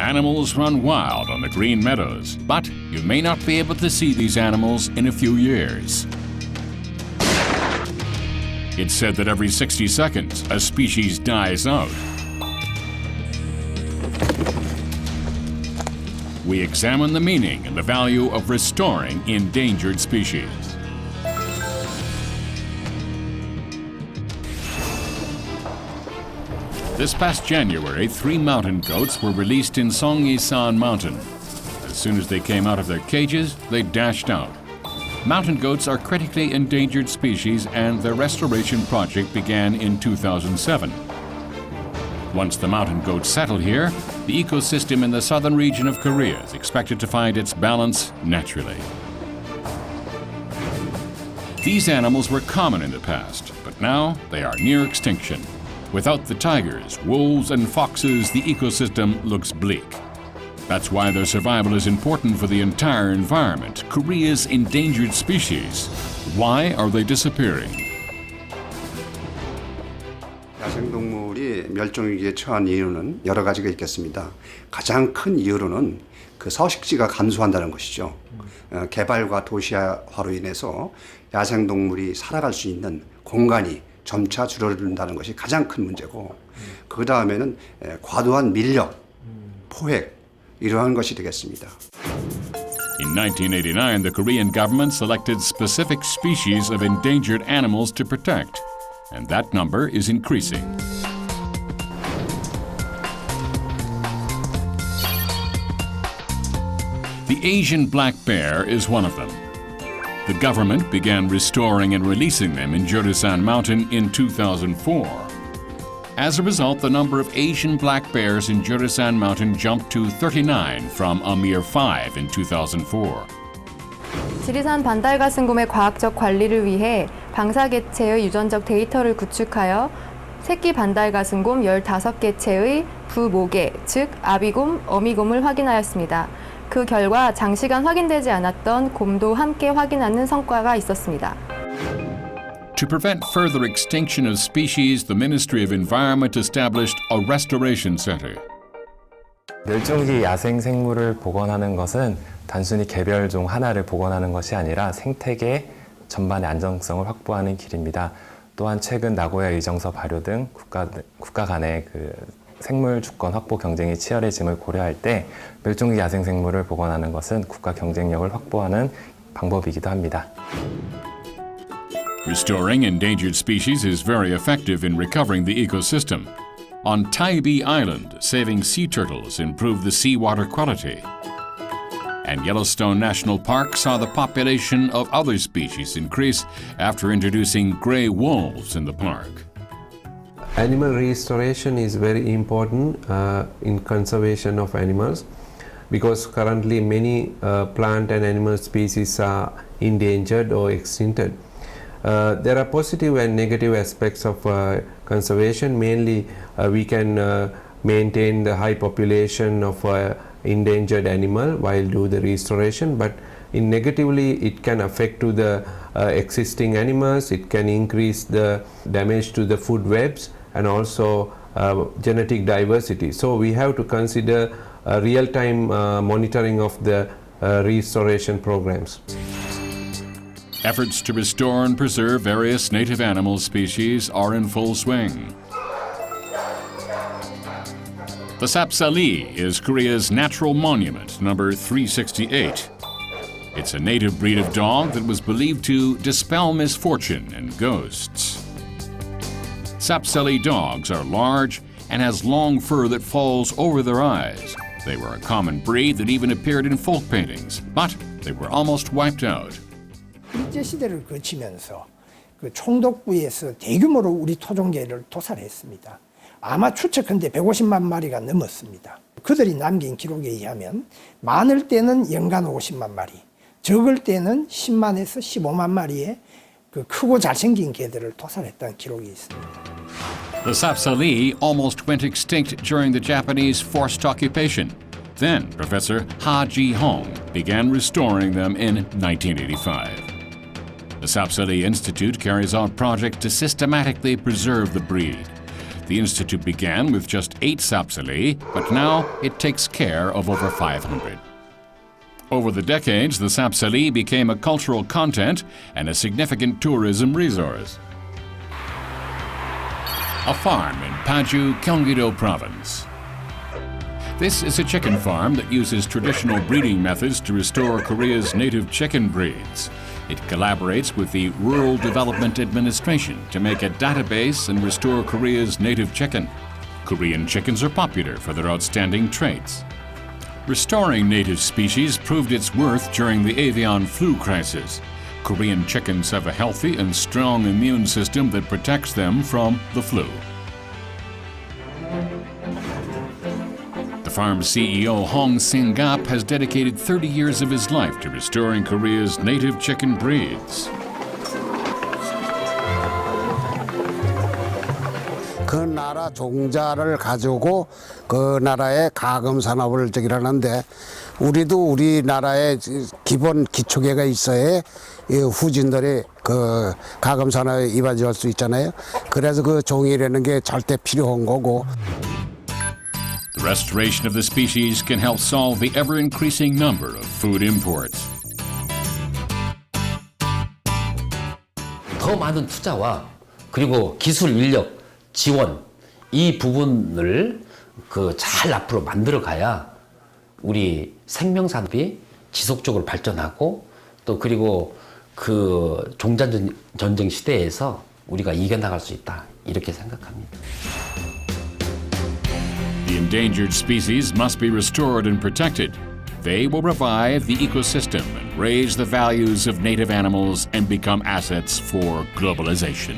Animals run wild on the green meadows, but you may not be able to see these animals in a few years. It's said that every 60 seconds, a species dies out. We examine the meaning and the value of restoring endangered species. This past January, 3 mountain goats were released in Songyisan Mountain. As soon as they came out of their cages, they dashed out. Mountain goats are critically endangered species, and their restoration project began in 2007. Once the mountain goats settle here, the ecosystem in the southern region of Korea is expected to find its balance naturally. These animals were common in the past, but now they are near extinction. Without the tigers, wolves, and foxes, the ecosystem looks bleak. That's why their survival is important for the entire environment. Korea's endangered species. Why are they disappearing? 야생동물이 멸종위기에 처한 이유는 여러 가지가 있겠습니다. 가장 큰 이유로는 그 서식지가 감소한다는 것이죠. 개발과 도시화로 인해서 야생동물이 살아갈 수 있는 공간이 점차 줄어든다는 것이 가장 큰 문제고, 그 다음에는 과도한 밀렵, 포획, 이러한 것이 되겠습니다. In 1989, the Korean government selected specific species of endangered animals to protect, and that number is increasing. The Asian black bear is one of them. The government began restoring and releasing them in Jorasan Mountain in 2004. As a result, the number of Asian black bears in Jorasan Mountain jumped to 39 from a mere 5 in 2004. 지리산 반달가슴곰의 과학적 관리를 위해 방사개체의 유전적 데이터를 구축하여 새끼 반달가슴곰 15개체의 부모개, 즉 아비곰, 어미곰을 확인하였습니다. 그 결과 장시간 확인되지 않았던 곰도 함께 확인하는 성과가 있었습니다. To prevent further extinction of species, the Ministry of Environment established a restoration center. 멸종위기 야생생물을 복원하는 것은 단순히 개별종 하나를 복원하는 것이 아니라 생태계 전반의 안정성을 확보하는 길입니다. 또한 최근 나고야 의정서 발효 등 국가 간의 생물 주권 확보 경쟁이 치열해짐을 고려할 때 멸종위기 야생생물을 복원하는 것은 국가 경쟁력을 확보하는 방법이기도 합니다. Restoring endangered species is very effective in recovering the ecosystem. On Taibi Island, saving sea turtles improved the seawater quality. And Yellowstone National Park saw the population of other species increase after introducing gray wolves in the park. Animal restoration is very important in conservation of animals, because currently many plant and animal species are endangered or extincted. There are positive and negative aspects of conservation. Mainly, we can maintain the high population of endangered animal while do the restoration, but negatively it can affect to the existing animals. It can increase the damage to the food webs and also genetic diversity. So we have to consider real-time monitoring of the restoration programs. Efforts to restore and preserve various native animal species are in full swing. The Sapsali is Korea's natural monument, number 368. It's a native breed of dog that was believed to dispel misfortune and ghosts. Sapsali dogs are large and has long fur that falls over their eyes. They were a common breed that even appeared in folk paintings, but they were almost wiped out. 일제시대를 거치면서 그 총독부에서 대규모로 우리 토종개를 도살했습니다. 아마 추측컨대 150만 마리가 넘었습니다. 그들이 남긴 기록에 의하면 많을 때는 연간 50만 마리, 적을 때는 10만에서 15만 마리의 그 크고 잘생긴 개들을 도살했다는 기록이 있습니다. The Sapsali almost went extinct during the Japanese forced occupation. Then Professor Ha Ji-hong began restoring them in 1985. The Sapsali Institute carries out projects to systematically preserve the breed. The institute began with just 8 sapseli, but now it takes care of over 500. Over the decades, the sapseli became a cultural content and a significant tourism resource. A farm in Paju, Gyeonggi-do Province. This is a chicken farm that uses traditional breeding methods to restore Korea's native chicken breeds. It collaborates with the Rural Development Administration to make a database and restore Korea's native chicken. Korean chickens are popular for their outstanding traits. Restoring native species proved its worth during the avian flu crisis. Korean chickens have a healthy and strong immune system that protects them from the flu. The farm's CEO Hong Sing-gap has dedicated 30 years of his life to restoring Korea's native chicken breeds. 그 나라 종자를 가지고 그 나라의 가금 산업을 하는데 우리도 우리나라의 기본 기초계가 있어야 이 후진들이 그 가금 산업에 이바지할 수 있잖아요. 그래서 그 종이라는 게 절대 필요한 거고. The restoration of the species can help solve the ever-increasing number of food imports. 더 많은 투자와 그리고 기술 인력 지원 이 부분을 잘 앞으로 만들어 가야 우리 생명산업이 지속적으로 발전하고 또 그리고 그 종자전쟁 시대에서 우리가 이겨나갈 수 있다 이렇게 생각합니다. The endangered species must be restored and protected. They will revive the ecosystem and raise the values of native animals and become assets for globalization.